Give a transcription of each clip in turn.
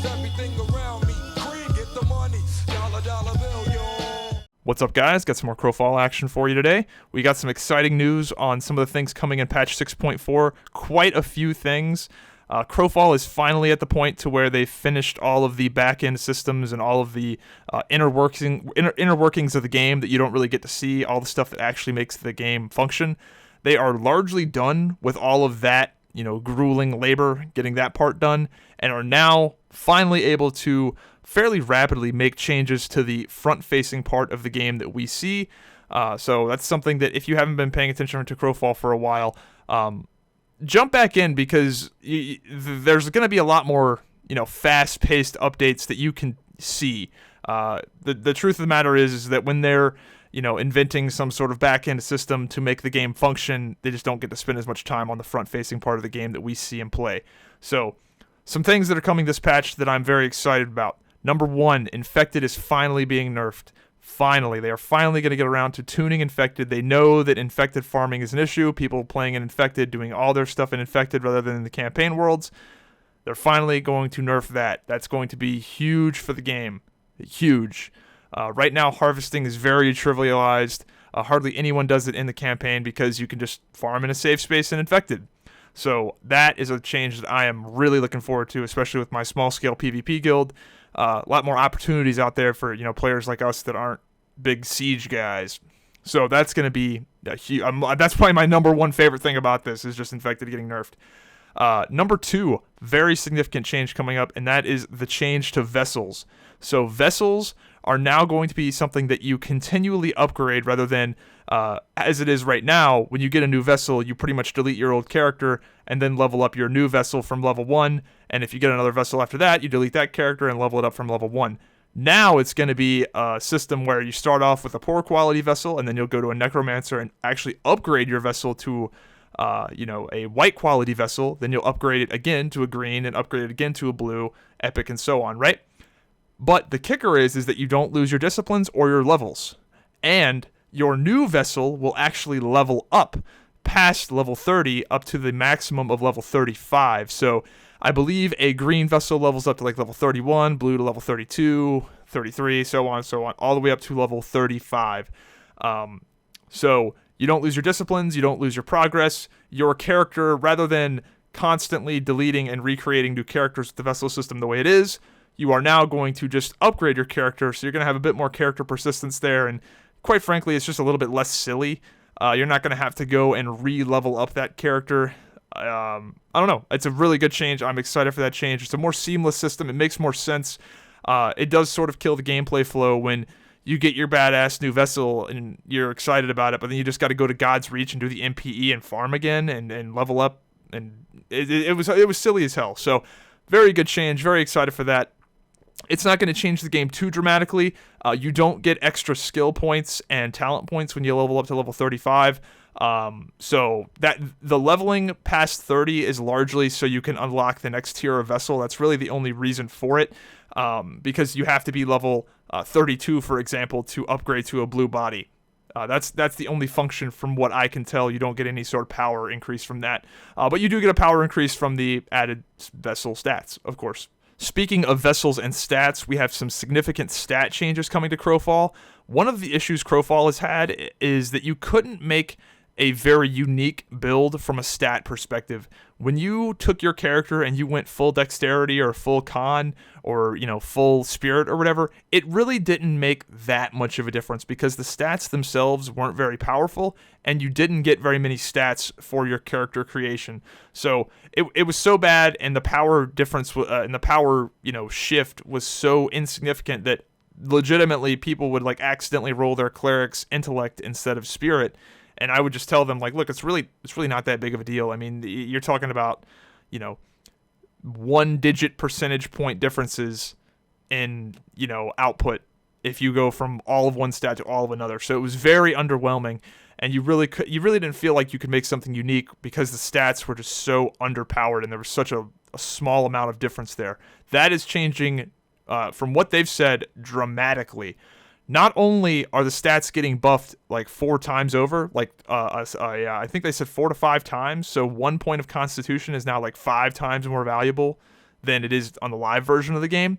everything around me. Green, get the money. Dollar bill, yo. What's up, guys? Got some more Crowfall action for you today. We got some exciting news on some of the things coming in patch 6.4. Quite a few things. Crowfall is finally at the point to where they've finished all of the back-end systems and all of the inner workings of the game that you don't really get to see, all the stuff that actually makes the game function. They are largely done with all of that, grueling labor, getting that part done, and are now finally able to fairly rapidly make changes to the front-facing part of the game that we see. So that's something that if you haven't been paying attention to Crowfall for a while, jump back in, because there's going to be a lot more, fast-paced updates that you can see. The truth of the matter is that when they're, inventing some sort of back-end system to make the game function, they just don't get to spend as much time on the front-facing part of the game that we see and play. So, some things that are coming this patch that I'm very excited about. Number one, Infected is finally being nerfed. Finally. They are finally going to get around to tuning Infected. They know that Infected farming is an issue. People playing in Infected, doing all their stuff in Infected rather than in the campaign worlds. They're finally going to nerf that. That's going to be huge for the game. Huge. Right now, harvesting is very trivialized. Hardly anyone does it in the campaign because you can just farm in a safe space in Infected. So that is a change that I am really looking forward to, especially with my small-scale PvP guild. A lot more opportunities out there for players like us that aren't big siege guys. So that's going to be that's probably my number one favorite thing about this, is just Infected getting nerfed. Number two, very significant change coming up, and that is the change to vessels. So vessels are now going to be something that you continually upgrade rather than, as it is right now, when you get a new vessel, you pretty much delete your old character and then level up your new vessel from level 1, and if you get another vessel after that, you delete that character and level it up from level 1. Now it's going to be a system where you start off with a poor quality vessel, and then you'll go to a necromancer and actually upgrade your vessel to a white quality vessel, then you'll upgrade it again to a green and upgrade it again to a blue, epic, and so on, right? But the kicker is that you don't lose your disciplines or your levels. And your new vessel will actually level up past level 30 up to the maximum of level 35. So I believe a green vessel levels up to like level 31, blue to level 32, 33, so on and so on, all the way up to level 35. So you don't lose your disciplines, you don't lose your progress. Your character, rather than constantly deleting and recreating new characters with the vessel system the way it is, you are now going to just upgrade your character, so you're going to have a bit more character persistence there, and quite frankly, it's just a little bit less silly. You're not going to have to go and re-level up that character. I don't know. It's a really good change. I'm excited for that change. It's a more seamless system. It makes more sense. It does sort of kill the gameplay flow when you get your badass new vessel and you're excited about it, but then you just got to go to God's Reach and do the MPE and farm again and level up, and it was silly as hell. So very good change. Very excited for that. It's not going to change the game too dramatically. You don't get extra skill points and talent points when you level up to level 35. So that the leveling past 30 is largely so you can unlock the next tier of vessel. That's really the only reason for it, because you have to be level 32, for example, to upgrade to a blue body. That's the only function from what I can tell. You don't get any sort of power increase from that. But you do get a power increase from the added vessel stats, of course. Speaking of vessels and stats, we have some significant stat changes coming to Crowfall. One of the issues Crowfall has had is that you couldn't make a very unique build from a stat perspective. When you took your character and you went full dexterity or full con or, full spirit or whatever, it really didn't make that much of a difference because the stats themselves weren't very powerful and you didn't get very many stats for your character creation. So it was so bad, and the power difference and the power, shift was so insignificant that legitimately people would accidentally roll their cleric's intellect instead of spirit. And I would just tell them, look, it's really not that big of a deal. I mean, you're talking about, 1-digit percentage point differences in, output if you go from all of one stat to all of another. So it was very underwhelming, and you really didn't feel like you could make something unique because the stats were just so underpowered and there was such a small amount of difference there. That is changing, from what they've said, dramatically. Not only are the stats getting buffed 4 times over, I think they said 4 to 5 times, so 1 point of Constitution is now 5 times more valuable than it is on the live version of the game.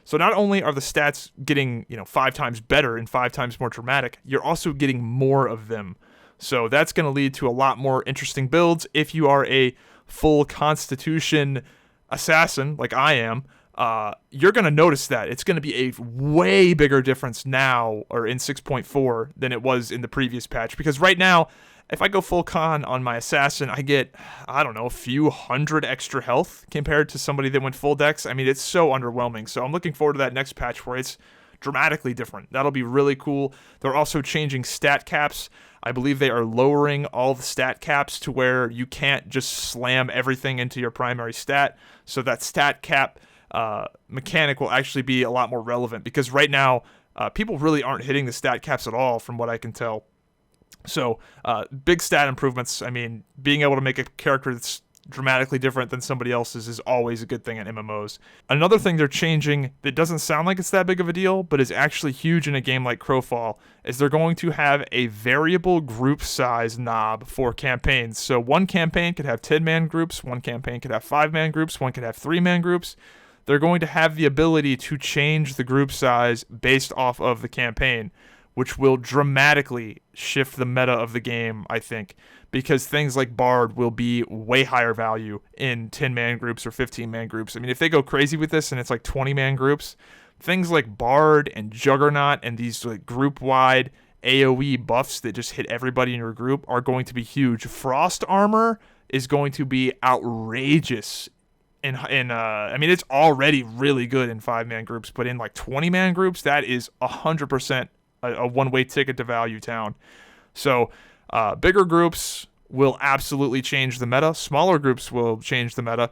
So not only are the stats getting, 5 times better and 5 times more dramatic, you're also getting more of them. So that's going to lead to a lot more interesting builds. If you are a full Constitution assassin like I am, you're going to notice that. It's going to be a way bigger difference now, or in 6.4, than it was in the previous patch. Because right now, if I go full con on my assassin, I get, a few hundred extra health compared to somebody that went full dex. I mean, it's so underwhelming. So I'm looking forward to that next patch where it's dramatically different. That'll be really cool. They're also changing stat caps. I believe they are lowering all the stat caps to where you can't just slam everything into your primary stat. So that stat cap mechanic will actually be a lot more relevant, because right now people really aren't hitting the stat caps at all from what I can tell. So big stat improvements. I mean, being able to make a character that's dramatically different than somebody else's is always a good thing in MMOs. Another thing they're changing that doesn't sound like it's that big of a deal, but is actually huge in a game like Crowfall, is they're going to have a variable group size knob for campaigns. So one campaign could have 10-man groups, one campaign could have 5-man groups, one could have 3-man groups. They're going to have the ability to change the group size based off of the campaign, which will dramatically shift the meta of the game, I think, because things like Bard will be way higher value in 10-man groups or 15-man groups. I mean, if they go crazy with this and it's like 20-man groups, things like Bard and Juggernaut and these like group-wide AoE buffs that just hit everybody in your group are going to be huge. Frost armor is going to be outrageous. I mean, it's already really good in 5-man groups, but in like 20-man groups, that is 100% a one-way ticket to value town. So bigger groups will absolutely change the meta. Smaller groups will change the meta.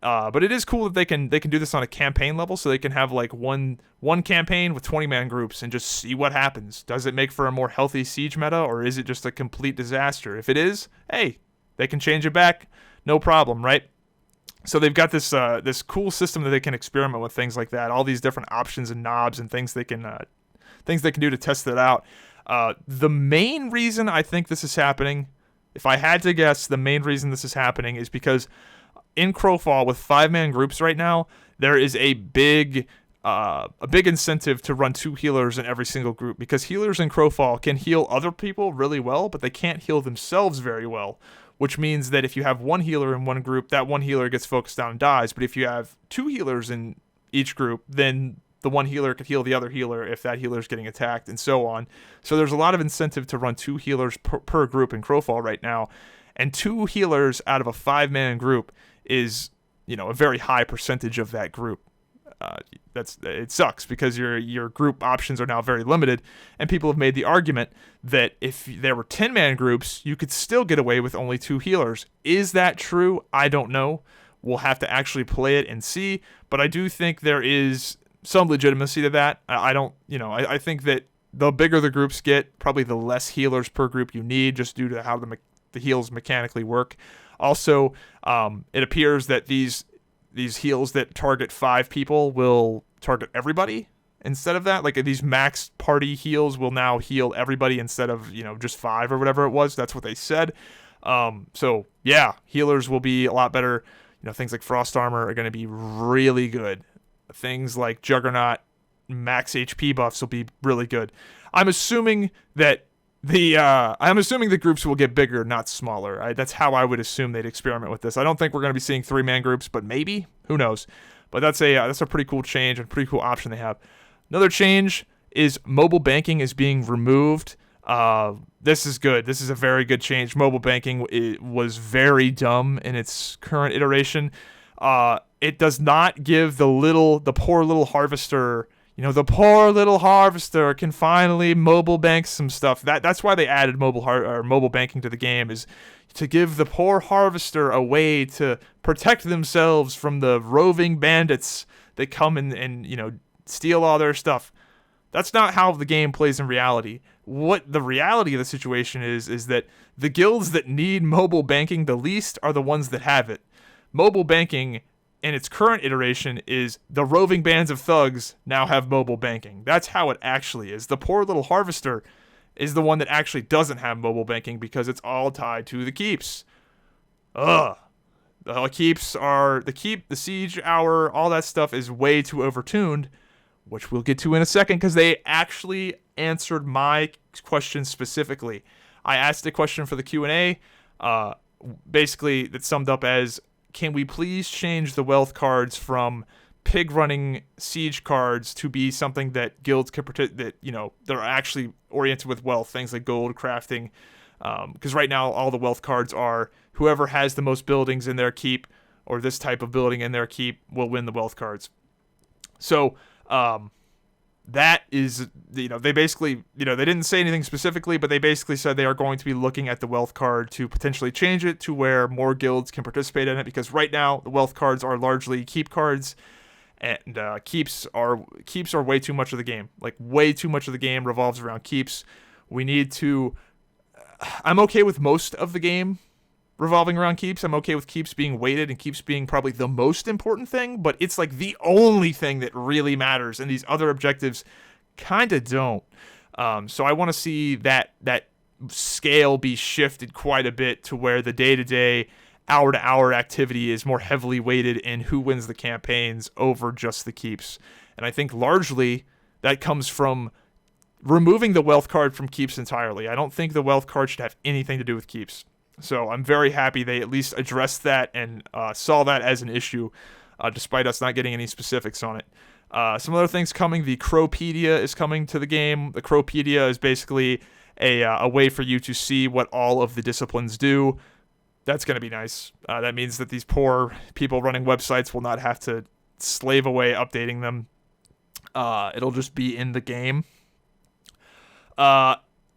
But it is cool that they can do this on a campaign level, so they can have like one campaign with 20-man groups and just see what happens. Does it make for a more healthy siege meta, or is it just a complete disaster? If it is, hey, they can change it back, no problem, right? So they've got this cool system that they can experiment with things like that. All these different options and knobs and things they can do to test it out. The main reason I think this is happening, if I had to guess, the main reason this is happening is because in Crowfall with 5-man groups right now, there is a big incentive to run 2 healers in every single group, because healers in Crowfall can heal other people really well, but they can't heal themselves very well, which means that if you have 1 healer in one group, that 1 healer gets focused down and dies. But if you have 2 healers in each group, then the 1 healer could heal the other healer if that healer is getting attacked, and so on. So there's a lot of incentive to run 2 healers per group in Crowfall right now, and 2 healers out of a 5-man group is, a very high percentage of that group. It sucks, because your group options are now very limited, and people have made the argument that if there were 10-man groups, you could still get away with only 2 healers. Is that true? I don't know. We'll have to actually play it and see, but I do think there is some legitimacy to that. I think that the bigger the groups get, probably the less healers per group you need, just due to how the heals mechanically work. Also, it appears that these heals that target 5 people will target everybody instead of that. Like, these max party heals will now heal everybody instead of, just 5 or whatever it was. That's what they said. So yeah, healers will be a lot better. Things like Frost Armor are going to be really good. Things like Juggernaut max HP buffs will be really good. I'm assuming that the groups will get bigger, not smaller. That's how I would assume they'd experiment with this. I don't think we're going to be seeing 3-man groups, but maybe. Who knows? But that's a pretty cool change and a pretty cool option they have. Another change is mobile banking is being removed. This is good. This is a very good change. Mobile banking was very dumb in its current iteration. It does not give the poor little harvester. The poor little harvester can finally mobile bank some stuff. That's why they added mobile banking to the game, is to give the poor harvester a way to protect themselves from the roving bandits that come and steal all their stuff. That's not how the game plays in reality. What the reality of the situation is that the guilds that need mobile banking the least are the ones that have it. Mobile banking in its current iteration is the roving bands of thugs now have mobile banking. That's how it actually is. The poor little harvester is the one that actually doesn't have mobile banking because it's all tied to the keeps. Ugh. the siege hour, all that stuff is way too overtuned, which we'll get to in a second because they actually answered my question specifically. I asked a question for the Q&A, basically that summed up as, can we please change the wealth cards from pig running siege cards to be something that guilds can that are actually oriented with wealth, things like gold crafting, because right now all the wealth cards are whoever has the most buildings in their keep or this type of building in their keep will win the wealth cards. So that is, they basically, they didn't say anything specifically, but they basically said they are going to be looking at the wealth card to potentially change it to where more guilds can participate in it, because right now the wealth cards are largely keep cards, and keeps are way too much of the game. Like, way too much of the game revolves around keeps. We need to... I'm okay with most of the game revolving around keeps. I'm okay with keeps being weighted and keeps being probably the most important thing, but it's like the only thing that really matters, and these other objectives kind of don't. So I want to see that scale be shifted quite a bit to where the day-to-day, hour-to-hour activity is more heavily weighted in who wins the campaigns over just the keeps. And I think largely that comes from removing the wealth card from keeps entirely. I don't think the wealth card should have anything to do with keeps. So I'm very happy they at least addressed that and saw that as an issue, despite us not getting any specifics on it. Some other things coming. The Crowpedia is coming to the game. The Crowpedia is basically a way for you to see what all of the disciplines do. That's going to be nice. That means that these poor people running websites will not have to slave away updating them. It'll just be in the game.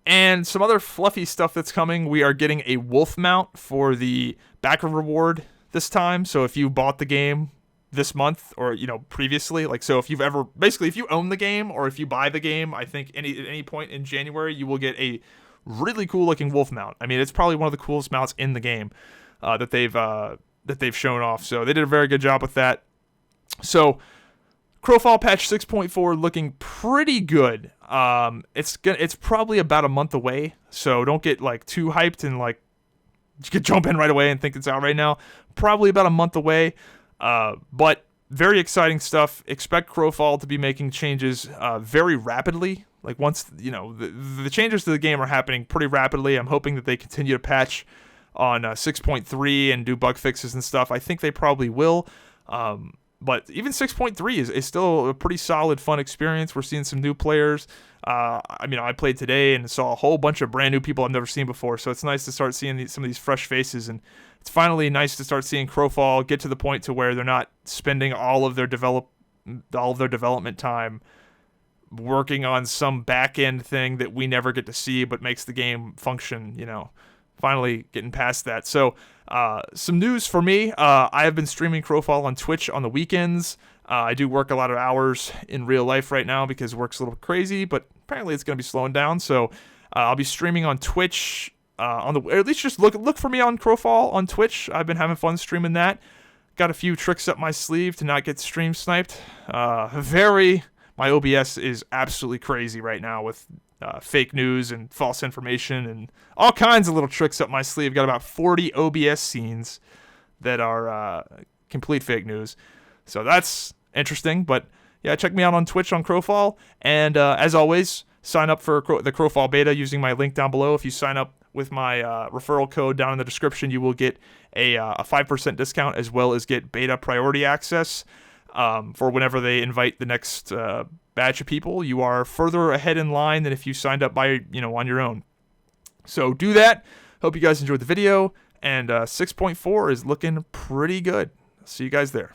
And some other fluffy stuff that's coming. We are getting a wolf mount for the backer reward this time. So if you bought the game this month or, previously, like, so if you've ever, basically if you own the game or if you buy the game, I think at any point in January, you will get a really cool looking wolf mount. I mean, it's probably one of the coolest mounts in the game that they've shown off. So they did a very good job with that. So Crowfall patch 6.4 looking pretty good. It's probably about a month away, so don't get like too hyped and like you could jump in right away and think it's out right now. Probably about a month away, but very exciting stuff. Expect Crowfall to be making changes very rapidly. Like once the changes to the game are happening pretty rapidly. I'm hoping that they continue to patch on 6.3 and do bug fixes and stuff. I think they probably will. But even 6.3 is still a pretty solid, fun experience. We're seeing some new players. I played today and saw a whole bunch of brand new people I've never seen before. So it's nice to start seeing some of these fresh faces. And it's finally nice to start seeing Crowfall get to the point to where they're not spending all of their development time working on some back-end thing that we never get to see but makes the game function, finally getting past that. So some news for me. I have been streaming Crowfall on Twitch on the weekends. I do work a lot of hours in real life right now because work's a little crazy, but apparently it's going to be slowing down. So I'll be streaming on Twitch, or at least just look for me on Crowfall on Twitch. I've been having fun streaming that. Got a few tricks up my sleeve to not get stream sniped. My OBS is absolutely crazy right now with fake news and false information and all kinds of little tricks up my sleeve. Got about 40 OBS scenes that are complete fake news. So that's interesting. But yeah, check me out on Twitch on Crowfall. And as always, sign up for the Crowfall beta using my link down below. If you sign up with my referral code down in the description, you will get a 5% discount as well as get beta priority access. For whenever they invite the next batch of people. You are further ahead in line than if you signed up by on your own. So do that. Hope you guys enjoyed the video, and 6.4 is looking pretty good. See you guys there.